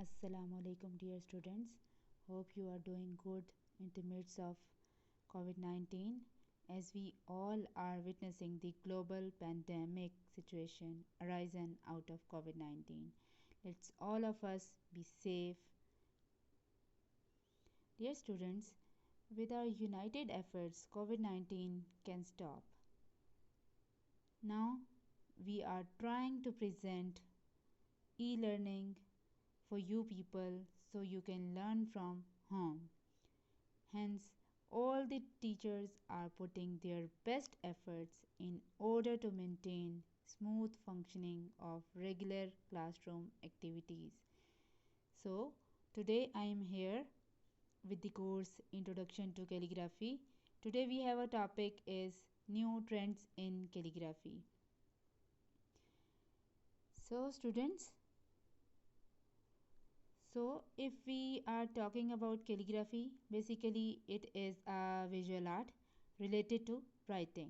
Assalamu alaikum, dear students. Hope you are doing good in the midst of COVID 19 as we all are witnessing the global pandemic situation arisen out of COVID 19. Let's all of us be safe. Dear students, with our united efforts, COVID 19 can stop. Now, we are trying to present e learning for you people so you can learn from home. Hence, all the teachers are putting their best efforts in order to maintain smooth functioning of regular classroom activities. So, today I am here with the course Introduction to Calligraphy. Today we have a topic is new trends in calligraphy. So, students, if we are talking about calligraphy, basically it is a visual art related to writing.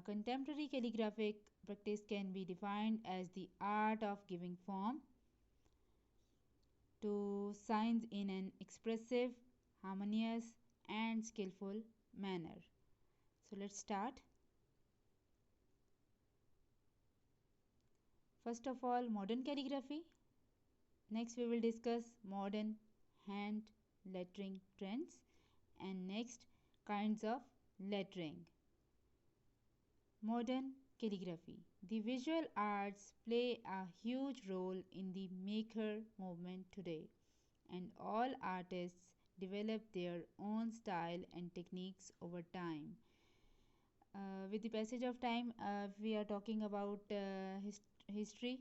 Contemporary calligraphic practice can be defined as the art of giving form to signs in an expressive, harmonious, and skillful manner. So let's start. First of all, modern calligraphy. Next we will discuss modern hand lettering trends, and next kinds of lettering. Modern calligraphy. The visual arts play a huge role in the maker movement today, and all artists develop their own style and techniques over time. With the passage of time, we are talking about history.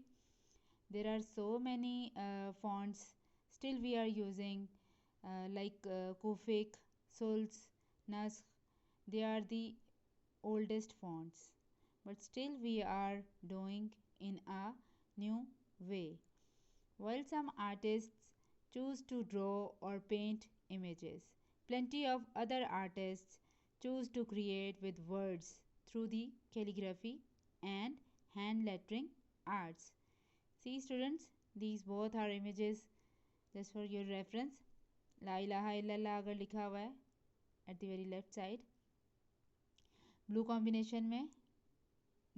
There are so many fonts still we are using, like Copic, Sulz, Naskh. They are the oldest fonts, but still we are doing in a new way. While some artists choose to draw or paint images, plenty of other artists choose to create with words through the calligraphy and hand lettering arts. See students, these both are images just for your reference. La ilaha illallah अगर लिखा हुआ है at the very left side, blue combination में,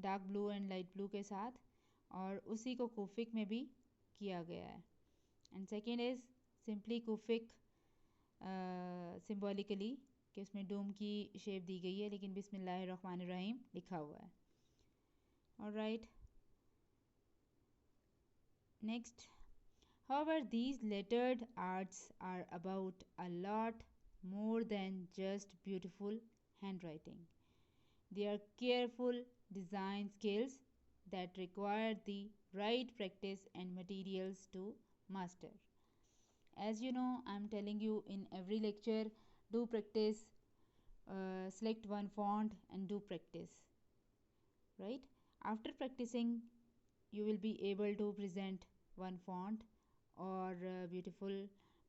dark blue and light blue के साथ, और उसी को कुफिक में भी किया गया है. And second is simply Kufic symbolically कि उसमें डूम की शेप दी गई है लेकिन बिस्मिल्लाहिर्रहमानिर्रहीम लिखा हुआ है. Alright, next, however, these lettered arts are about a lot more than just beautiful handwriting. They are careful design skills that require the right practice and materials to master. As you know, I am telling you in every lecture, do practice, select one font and do practice, right? After practicing, you will be able to present one font or beautiful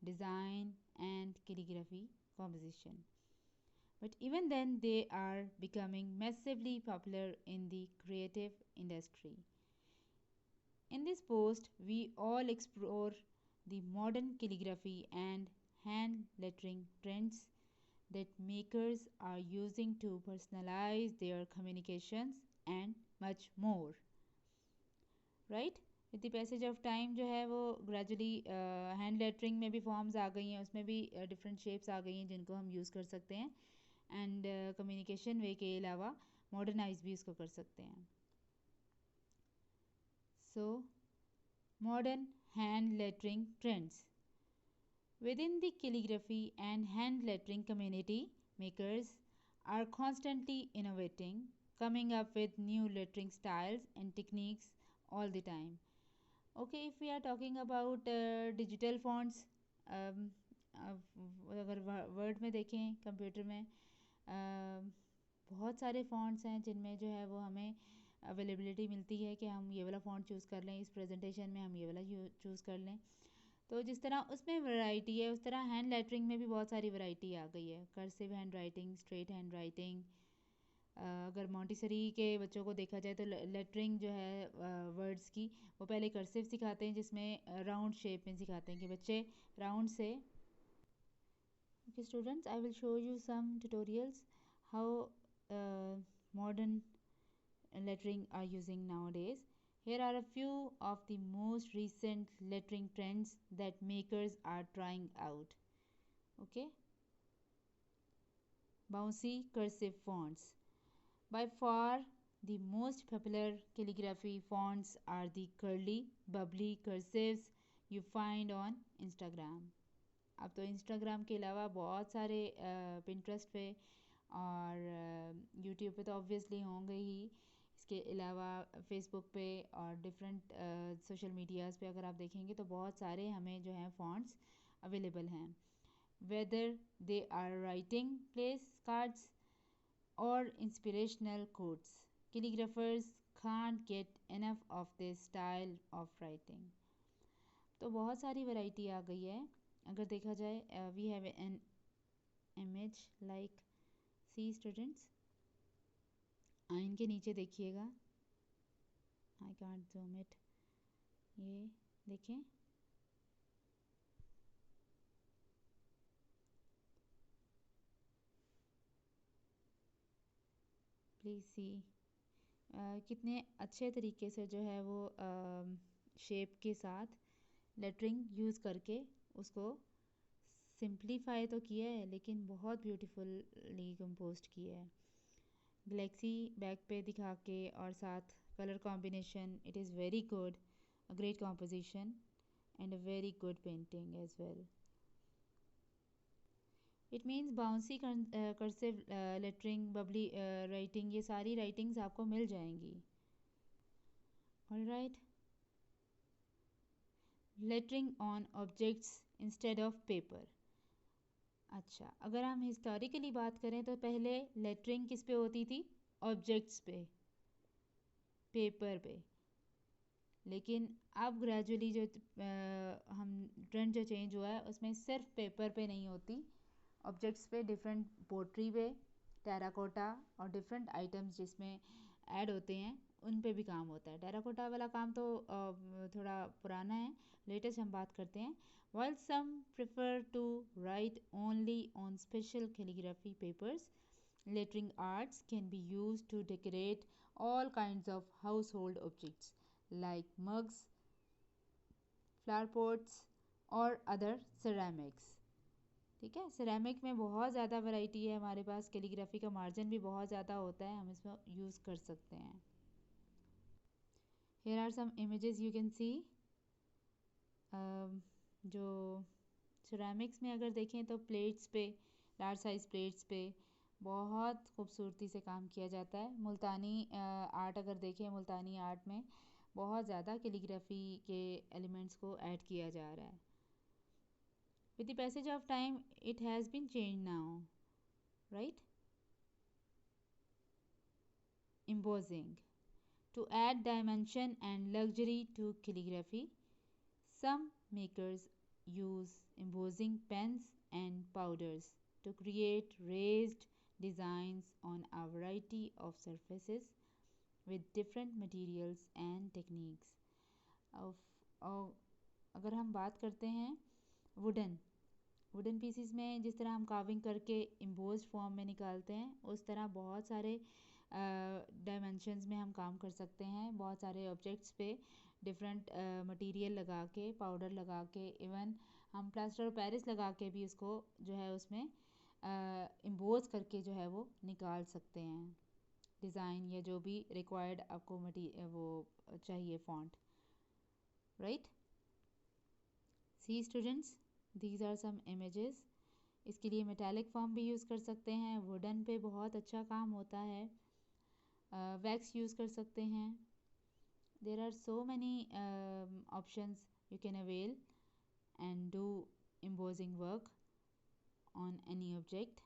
design and calligraphy composition. But even then, they are becoming massively popular in the creative industry. In this post, we all explore the modern calligraphy and hand lettering trends that makers are using to personalize their communications and much more. Right? With the passage of time जो है वो gradually hand lettering में भी forms आ गई हैं, उसमें भी different shapes आ गई हैं जिनको हम यूज़ कर सकते हैं, एंड कम्युनिकेशन वे के अलावा मॉडर्नाइज भी उसको कर सकते हैं. So modern hand lettering trends. Within the calligraphy and hand lettering community, makers are constantly innovating, coming up with new lettering styles and techniques all the time. Okay, if we are talking about digital fonts, अगर word में देखें computer में बहुत सारे fonts हैं जिनमें जो है वो हमें अवेलेबिलिटी मिलती है कि हम ये वाला फ़ॉन्ट चूज़ कर लें, इस प्रेजेंटेशन में हम ये वाला चूज़ कर लें. तो जिस तरह उसमें वैरायटी है, उस तरह हैंड लेटरिंग में भी बहुत सारी वैरायटी आ गई है. Cursive hand writing, straight hand writing, अगर मॉन्टेसरी के बच्चों को देखा जाए तो लेटरिंग जो है वर्ड्स की वो पहले कर्सिव सिखाते हैं, जिसमें राउंड शेप में सिखाते हैं कि बच्चे राउंड से. Okay students, I will show you some tutorials how modern lettering are using nowadays. Here are a few of the most recent lettering trends that makers are trying out. Okay. Bouncy cursive fonts. By far the most popular calligraphy fonts are the curly bubbly cursives you find on Instagram. अब तो Instagram के अलावा बहुत सारे Pinterest पे और YouTube पे तो ऑब्वियसली होंगे ही. इसके अलावा फेसबुक पे और डिफरेंट सोशल मीडियाज़ पे अगर आप देखेंगे तो बहुत सारे हमें जो हैं फ़ॉन्ट्स अवेलेबल हैं. Whether they are writing place cards or inspirational quotes, calligraphers can't get enough of this style of writing. तो बहुत सारी वैरायटी आ गई है. अगर देखा जाए we have an image like see students, आइन के नीचे देखिएगा. I can't zoom it. ये देखें, प्लीज़ सी. कितने अच्छे तरीके से जो है वो शेप के साथ लेटरिंग यूज़ करके उसको सिंप्लीफाई तो किया है लेकिन बहुत ब्यूटीफुली कंपोस्ट किया है. गलेक्सी बैक पे दिखा के और साथ colour combination, it is very good. A great composition and a very good painting as well. It means bouncy cursive lettering, bubbly writing, ये सारी राइटिंग्स आपको मिल जाएंगी. Alright. Lettering on objects instead of paper. अच्छा, अगर हम historically बात करें तो पहले लेटरिंग किस पे होती थी? ऑब्जेक्ट्स पे, पेपर पे. लेकिन अब ग्रेजुअली जो हम ट्रेंड जो चेंज हुआ है उसमें सिर्फ पेपर पे नहीं होती, ऑब्जेक्ट्स पे, डिफरेंट पोट्री पे, टेराकोटा और डिफरेंट आइटम्स जिसमें ऐड होते हैं उन पे भी काम होता है. टेराकोटा वाला काम तो थोड़ा पुराना है, लेटेस्ट हम बात करते हैं. While some prefer to write only on special calligraphy papers, lettering arts can be used to decorate all kinds of household objects like mugs, flower pots और other ceramics. ठीक है, सिरेमिक में बहुत ज़्यादा वैरायटी है हमारे पास. कैलीग्राफी का margin भी बहुत ज़्यादा होता है, हम इसमें यूज़ कर सकते हैं. Here are some images you can see. जो सिरेमिक्स में अगर देखें तो प्लेट्स पे, लार्ज साइज प्लेट्स पे बहुत खूबसूरती से काम किया जाता है. मुल्तानी आर्ट अगर देखें, मुल्तानी आर्ट में बहुत ज़्यादा कैलीग्राफी के एलिमेंट्स को ऐड किया जा रहा है. With the passage of time, it has been changed now, right? Embossing. To add dimension and luxury to calligraphy, some makers use embossing pens and powders to create raised designs on a variety of surfaces with different materials and techniques. अगर हम बात करते हैं wooden pieces में, जिस तरह हम carving करके इम्बोस्ड फॉर्म में निकालते हैं, उस तरह बहुत सारे डायमेंशंस में हम काम कर सकते हैं. बहुत सारे ऑब्जेक्ट्स पे डिफरेंट मटेरियल लगा के, पाउडर लगा के, इवन हम प्लास्टर ऑफ पेरिस लगा के भी उसको जो है उसमें इम्बोज करके जो है वो निकाल सकते हैं डिज़ाइन या जो भी रिक्वायर्ड आपको वो चाहिए font. Right. See students, these are some images. इसके लिए मेटालिक फॉर्म भी यूज़ कर सकते हैं. वुडन पे बहुत अच्छा काम होता है. वैक्स यूज़ कर सकते हैं. There are so many options you can avail and do embossing work on any object.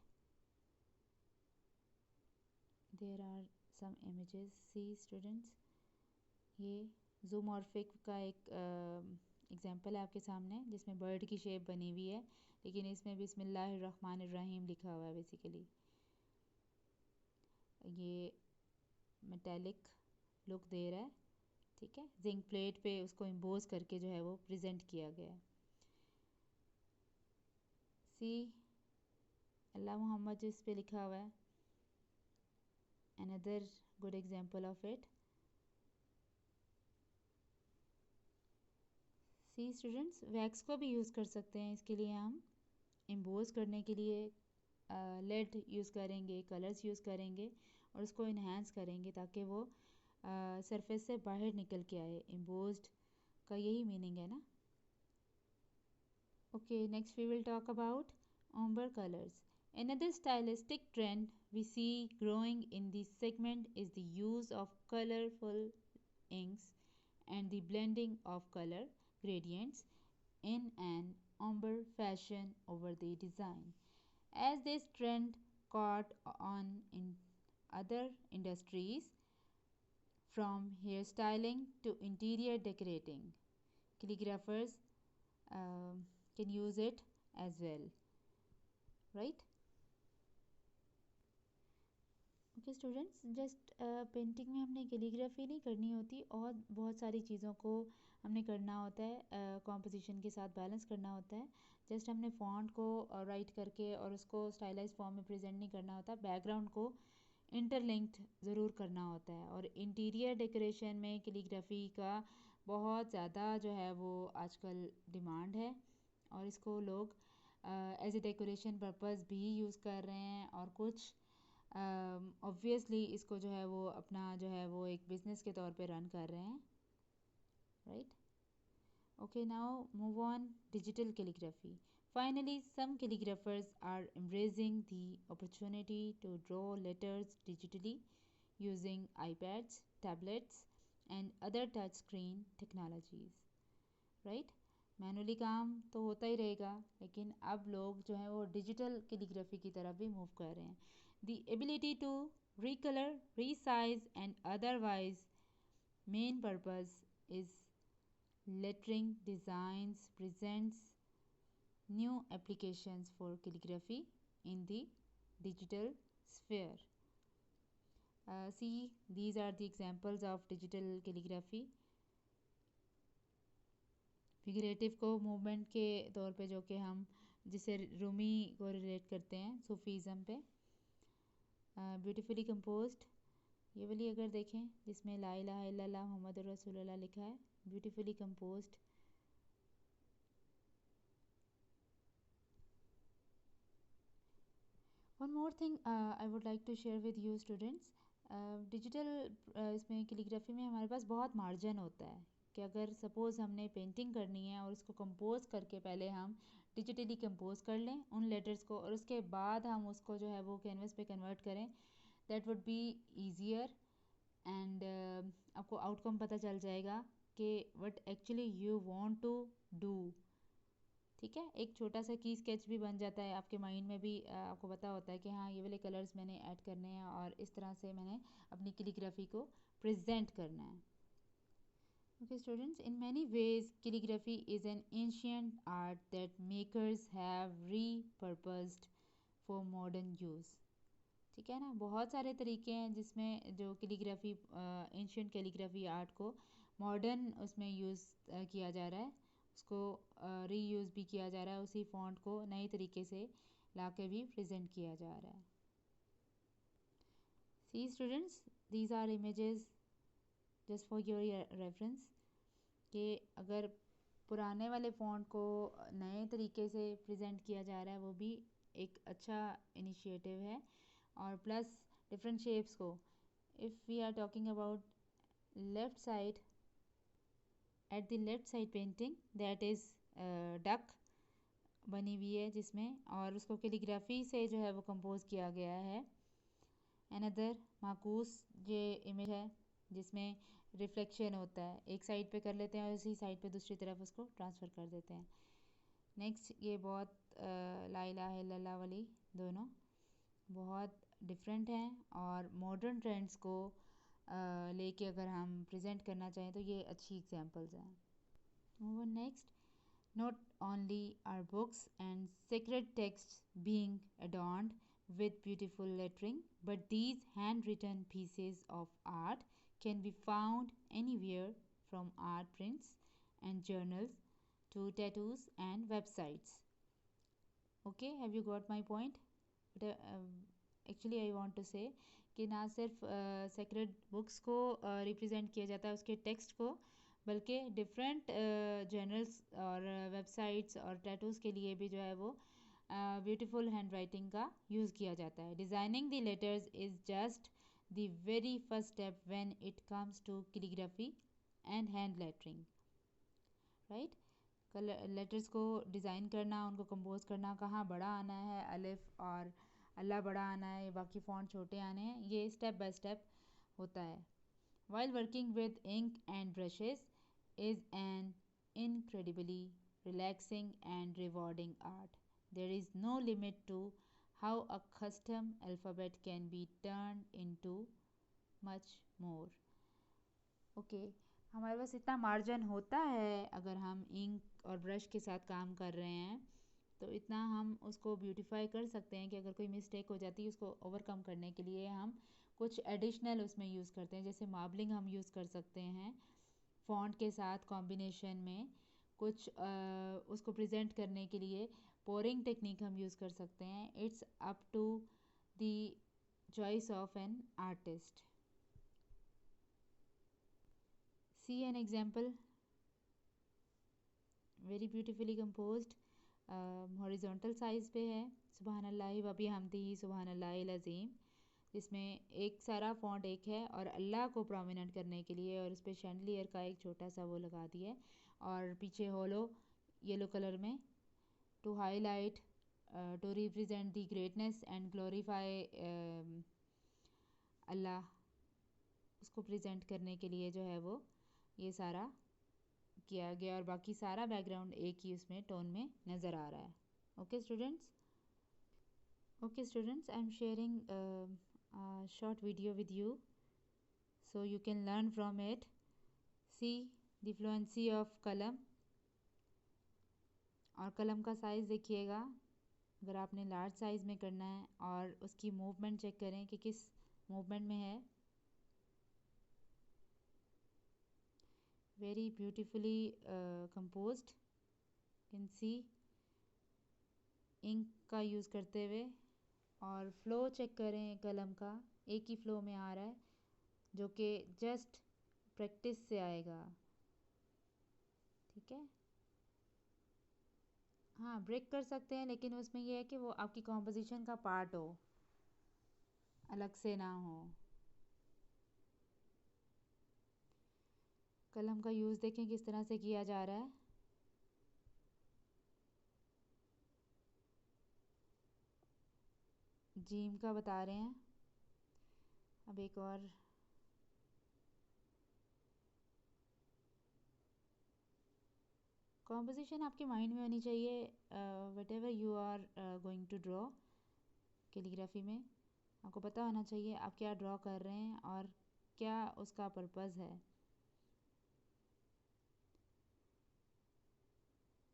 There are some images. See students, ये zoomorphic का एक एग्जाम्पल है आपके सामने, जिसमें बर्ड की शेप बनी हुई है लेकिन इसमें बिस्मिल्लाहिर्रहमानिर्रहीम लिखा हुआ है बेसिकली. ये मेटेलिक लुक दे रहा है, ठीक है। जिंक प्लेट पे उसको इम्बोज करके जो है वो प्रेजेंट किया गया है। सी अल्लाह मोहम्मद जो इस पे लिखा हुआ है, another good example of it. See students, wax को भी यूज़ कर सकते हैं। इसके लिए हम इम्बोज करने के लिए लेड यूज़ करेंगे, कलर्स यूज़ करेंगे और उसको इन्हांस करेंगे ताकि वो सरफेस से बाहर निकल के आए। इम्बोज्ड का यही मीनिंग है ना। Okay, next we will talk about ombre colors. Another stylistic trend we see growing in this segment is the use of colorful inks and the blending of color gradients in an ombre fashion over the design. As this trend caught on in other industries, from hairstyling to interior decorating, calligraphers can use it as well, right? Okay students, just painting में हमने calligraphy नहीं करनी होती और बहुत सारी चीज़ों को हमने करना होता है, कॉम्पोजिशन के साथ बैलेंस करना होता है। जस्ट हमने फॉन्ट को राइट करके और उसको स्टाइलाइज फॉर्म में प्रेजेंट नहीं करना होता, बैकग्राउंड को इंटरलिंक्ड ज़रूर करना होता है। और इंटीरियर डेकोरेशन में कैलीग्राफी का बहुत ज़्यादा जो है वो आजकल डिमांड है और इसको लोग एज ए डेकोरेशन पर्पस भी यूज़ कर रहे हैं और कुछ ऑब्वियसली इसको जो है वो अपना जो है वो एक बिजनेस के तौर पे रन कर रहे हैं, right? Okay, now move on digital calligraphy. Finally, some calligraphers are embracing the opportunity to draw letters digitally using iPads, tablets, and other touchscreen technologies. Right? Manually काम तो होता ही रहेगा, लेकिन अब लोग जो है वो डिजिटल कैलीग्राफी की तरफ भी मूव कर रहे हैं. The ability to recolor, resize, and otherwise main purpose is lettering designs presents new applications for calligraphy in the digital sphere. See, these are the examples of digital calligraphy. Figurative को movement के तौर पे जो कि हम जिसे रूमी को relate करते हैं सूफीज़म पे, ब्यूटीफुली कंपोज्ड। ये वाली अगर देखें जिसमें ला इलाहा इल्लल्लाह मुहम्मद रसूलुल्लाह लिखा है, beautifully composed. One more thing I would like to share with you students, digital इसमें कैलीग्राफी में हमारे पास बहुत मार्जिन होता है कि अगर सपोज़ हमने पेंटिंग करनी है और उसको कंपोज करके पहले हम डिजिटली कंपोज कर लें उन लेटर्स को और उसके बाद हम उसको जो है वो कैनवस पे कन्वर्ट करें, that would be easier and आपको आउटकम पता चल जाएगा कि what actually you want to do, ठीक है। एक छोटा सा की स्केच भी बन जाता है आपके माइंड में भी, आपको पता होता है कि हाँ ये वाले कलर्स मैंने ऐड करने हैं और इस तरह से मैंने अपनी कैलीग्राफी को प्रेजेंट करना है। Okay students, in many ways calligraphy is an ancient art that makers have repurposed for modern use. ठीक है ना, बहुत सारे तरीके हैं जिसमें जो कैलीग्राफी एंशियंट कैलीग्राफी आर्ट को मॉडर्न उसमें यूज़ किया जा रहा है, उसको रीयूज़ भी किया जा रहा है, उसी फॉन्ट को नए तरीके से ला के भी प्रेजेंट किया जा रहा है। See students, these are images just for your reference कि अगर पुराने वाले फॉन्ट को नए तरीके से प्रेजेंट किया जा रहा है वो भी एक अच्छा इनिशिएटिव है। और प्लस डिफरेंट शेप्स को, if we are talking about left side, at the left side painting that is duck बनी हुई है जिसमें, और उसको कैलीग्राफी से जो है वो कंपोज किया गया है। अनदर माकूस ये इमेज है जिसमें रिफ्लेक्शन होता है, एक साइड पे कर लेते हैं और उसी साइड पे दूसरी तरफ उसको ट्रांसफ़र कर देते हैं। नेक्स्ट ये बहुत ला इलाहा इल्लल्लाह वाली, दोनों बहुत डिफरेंट हैं और मॉडर्न ट्रेंड्स को लेके अगर हम प्रेजेंट करना चाहें तो ये अच्छी एग्जांपल्स हैं। Move on next, not only are books and sacred texts being adorned with beautiful lettering, but these handwritten pieces of art can be found anywhere from art prints and journals to tattoos and websites. Okay, have you got my point? Actually I want to say कि ना सिर्फ sacred books को represent किया जाता है उसके text को, बल्कि डिफरेंट जर्नल्स और वेबसाइट्स और टैटूज़ के लिए भी जो है वो ब्यूटीफुल हैंड राइटिंग का यूज़ किया जाता है. Designing the letters is just the very first step when it comes to calligraphy and hand lettering, right. Letters को डिज़ाइन करना, उनको कंपोज करना, कहाँ बड़ा आना है अलिफ और अल्लाह बड़ा आना है, बाकी फ़ॉन्ट छोटे आने हैं, ये स्टेप बाय स्टेप होता है. While working with ink and brushes is an incredibly relaxing and rewarding art. There is no limit to how a custom alphabet can be turned into much more. Okay, हमारे पास इतना margin होता है अगर हम ink और brush के साथ काम कर रहे हैं, तो इतना हम उसको ब्यूटीफाई कर सकते हैं कि अगर कोई मिस्टेक हो जाती है उसको ओवरकम करने के लिए हम कुछ एडिशनल उसमें यूज़ करते हैं. जैसे मार्बलिंग हम यूज़ कर सकते हैं फ़ॉन्ट के साथ कॉम्बिनेशन में, कुछ उसको प्रेजेंट करने के लिए पोरिंग टेक्निक हम यूज़ कर सकते हैं. It's up to the choice of an artist. See an example, very beautifully composed, horizontal size पे है. सुबहान अल्लाह व बिहम्दिही सुबहान अल्लाहिल अज़ीम, जिसमें एक सारा फ़ॉन्ट एक है और अल्लाह को प्रोमिनेंट करने के लिए और उस पर शैंडलियर का एक छोटा सा वो लगा दिया है और पीछे होलो येलो कलर में to highlight to represent the greatness and glorify अल्लाह, उसको प्रेजेंट करने के लिए जो है वो ये सारा किया गया और बाकी सारा बैकग्राउंड एक ही उसमें टोन में नज़र आ रहा है. Okay students, I am sharing a short video with you so you can learn from it. See the fluency of कलम, और कलम का साइज़ देखिएगा अगर आपने लार्ज साइज़ में करना है, और उसकी मूवमेंट चेक करें कि किस मूवमेंट में है. Very beautifully composed, can see ink का यूज़ करते हुए. और फ़्लो चेक करें कलम का, एक ही फ़्लो में आ रहा है जो कि जस्ट प्रैक्टिस से आएगा. ठीक है, हाँ ब्रेक कर सकते हैं, लेकिन उसमें यह है कि वो आपकी कॉम्पोजिशन का पार्ट हो, अलग से ना हो. कलम का यूज़ देखें किस तरह से किया जा रहा है. जीम का बता रहे हैं. अब एक और कॉम्पोजिशन आपके माइंड में होनी चाहिए. Whatever you are going to draw calligraphy में, आपको पता होना चाहिए आप क्या ड्रॉ कर रहे हैं और क्या उसका पर्पज़ है.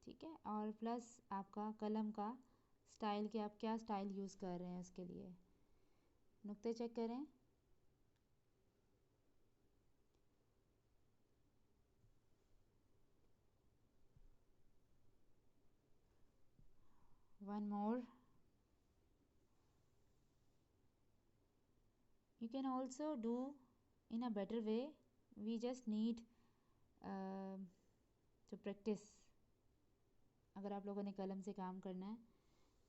ठीक है, और प्लस आपका कलम का स्टाइल, कि आप क्या स्टाइल यूज़ कर रहे हैं उसके लिए. नुक्ते चेक करें. One more, you can also do in a better way. We just need to practice. अगर आप लोगों ने कलम से काम करना है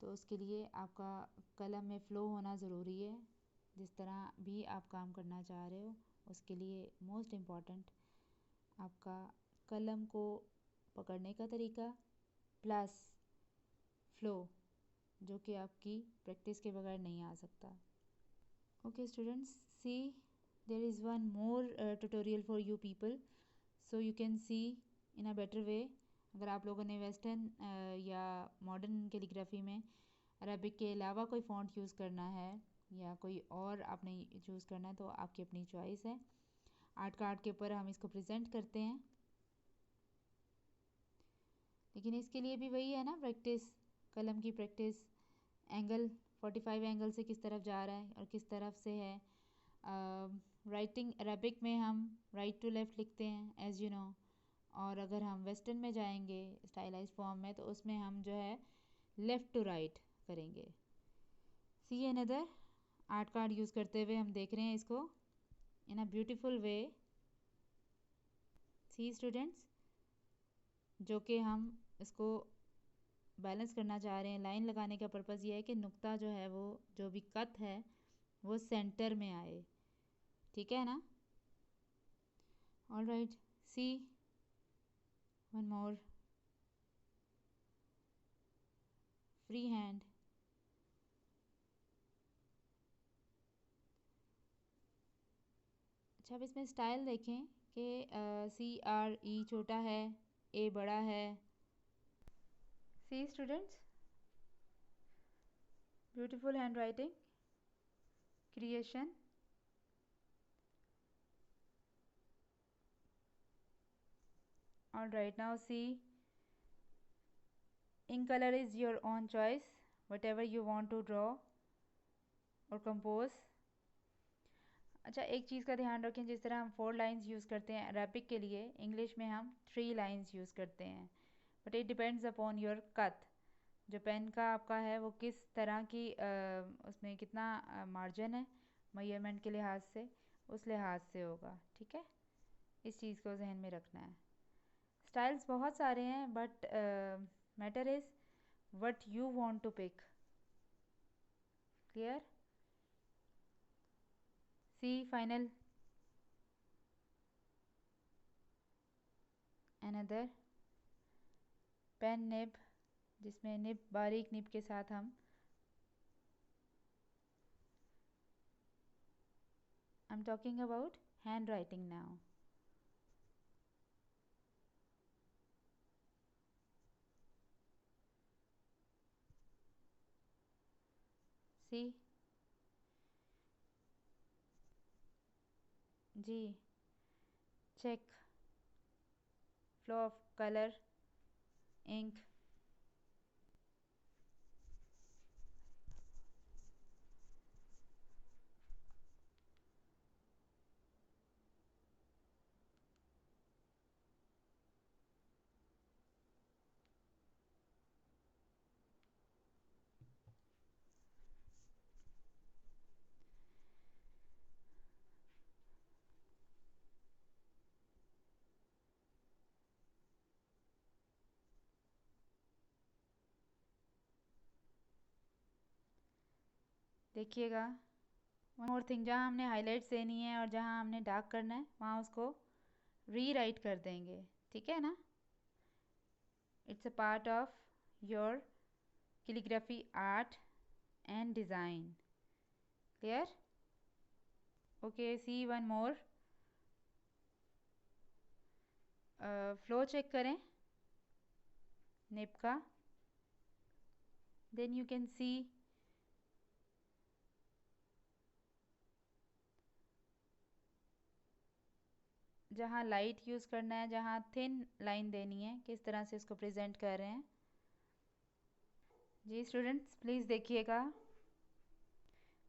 तो उसके लिए आपका कलम में फ़्लो होना ज़रूरी है. जिस तरह भी आप काम करना चाह रहे हो उसके लिए मोस्ट इम्पॉर्टेंट आपका कलम को पकड़ने का तरीका प्लस फ़्लो, जो कि आपकी प्रैक्टिस के बगैर नहीं आ सकता. Okay students, see there is one more tutorial for you people so you can see in a better way. अगर आप लोगों ने वेस्टर्न या मॉडर्न कैलीग्राफी में अरबिक के अलावा कोई फ़ॉन्ट यूज़ करना है या कोई और आपने चूज़ करना है तो आपकी अपनी चॉइस है. आर्ट कार्ड के ऊपर हम इसको प्रेजेंट करते हैं, लेकिन इसके लिए भी वही है ना प्रैक्टिस, कलम की प्रैक्टिस, एंगल 45 एंगल से किस तरफ जा रहा है और किस तरफ से है। राइटिंग अरबिक में हम राइट टू लेफ़्ट लिखते हैं एज यू नो, और अगर हम वेस्टर्न में जाएंगे स्टाइलाइज फॉर्म में तो उसमें हम जो है लेफ़्ट टू राइट करेंगे। See another art card use करते हुए हम देख रहे हैं इसको इन a beautiful way. C students, जो कि हम इसको बैलेंस करना चाह रहे हैं। लाइन लगाने का पर्पज़ ये है कि नुक्ता जो है वो जो भी कट है वो सेंटर में आए, ठीक है ना। ऑल राइट, सी वन मोर फ्री हैंड। अच्छा, अब इसमें स्टाइल देखें कि CRE छोटा है, A बड़ा है। See students, beautiful hand writing creation. All right, now see, ink color is your own choice, whatever you want to draw or compose। अच्छा, एक चीज़ का ध्यान रखें, जिस तरह हम 4 लाइंस यूज़ करते हैं अरबिक के लिए, इंग्लिश में हम 3 लाइंस यूज़ करते हैं। But it depends upon your cut, जो पेन का आपका है वो किस तरह की उसमें कितना मार्जिन है मेजरमेंट के लिहाज से, उस लिहाज से होगा, ठीक है। इस चीज़ को जहन में रखना है। स्टाइल्स बहुत सारे हैं but matter is what you want to pick. Clear? See final another pen nib, जिसमें निब बारीक निब के साथ हम I am talking about hand writing now. See जी, check flow of color, ink। देखिएगा, वन मोर थिंग, जहाँ हमने highlights देनी है और जहाँ हमने डार्क करना है वहाँ उसको री राइट कर देंगे, ठीक है ना। It's a part of your calligraphy art and design. Clear? Okay, see one more, flow check करें निब का, देन यू कैन सी जहाँ लाइट यूज़ करना है, जहाँ थिन लाइन देनी है, किस तरह से इसको प्रेजेंट कर रहे हैं। जी स्टूडेंट्स, प्लीज़ देखिएगा।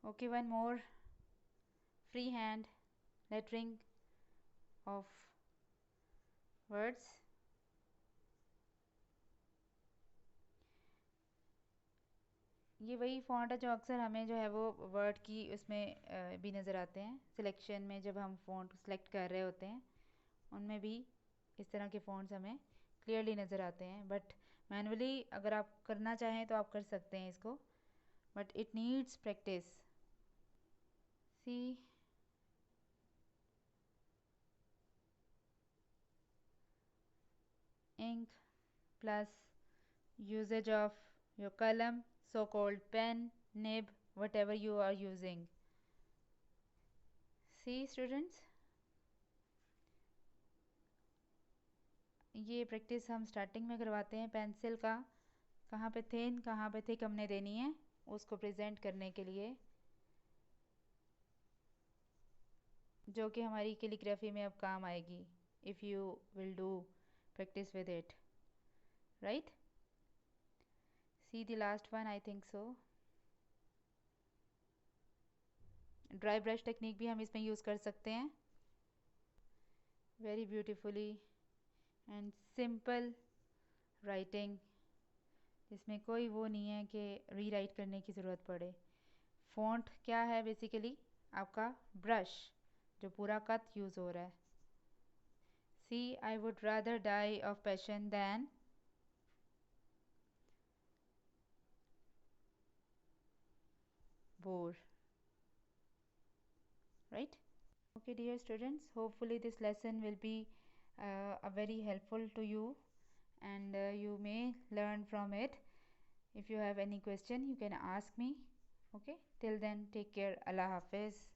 Okay, one more free hand lettering of words. ये वही फॉन्ट है जो अक्सर हमें जो है वो वर्ड की उसमें भी नज़र आते हैं सिलेक्शन में, जब हम फॉन्ट सेलेक्ट कर रहे होते हैं उनमें भी इस तरह के फ़ॉन्ट्स हमें क्लियरली नज़र आते हैं। बट मैनुअली अगर आप करना चाहें तो आप कर सकते हैं इसको, but it needs practice. See ink plus usage of your column, so called pen, nib, whatever you are using। See students, ये प्रैक्टिस हम स्टार्टिंग में करवाते हैं पेंसिल का, कहाँ पे थिन कहाँ पे थिक हमने देनी है उसको प्रेजेंट करने के लिए, जो कि हमारी कैलीग्राफी में अब काम आएगी if you will do practice with it, right? See the last one, I think so। Dry brush technique भी हम इसमें यूज़ कर सकते हैं। Very beautifully and simple writing, जिसमें कोई वो नहीं है कि रीराइट करने की ज़रूरत पड़े। फ़ॉन्ट क्या है? बेसिकली आपका ब्रश जो पूरा कत यूज़ हो रहा है। See I would rather die of passion than bore, right? Okay, dear students, hopefully this lesson will be a very helpful to you, and you may learn from it. If you have any question, you can ask me. Okay, till then, take care. Allah Hafiz.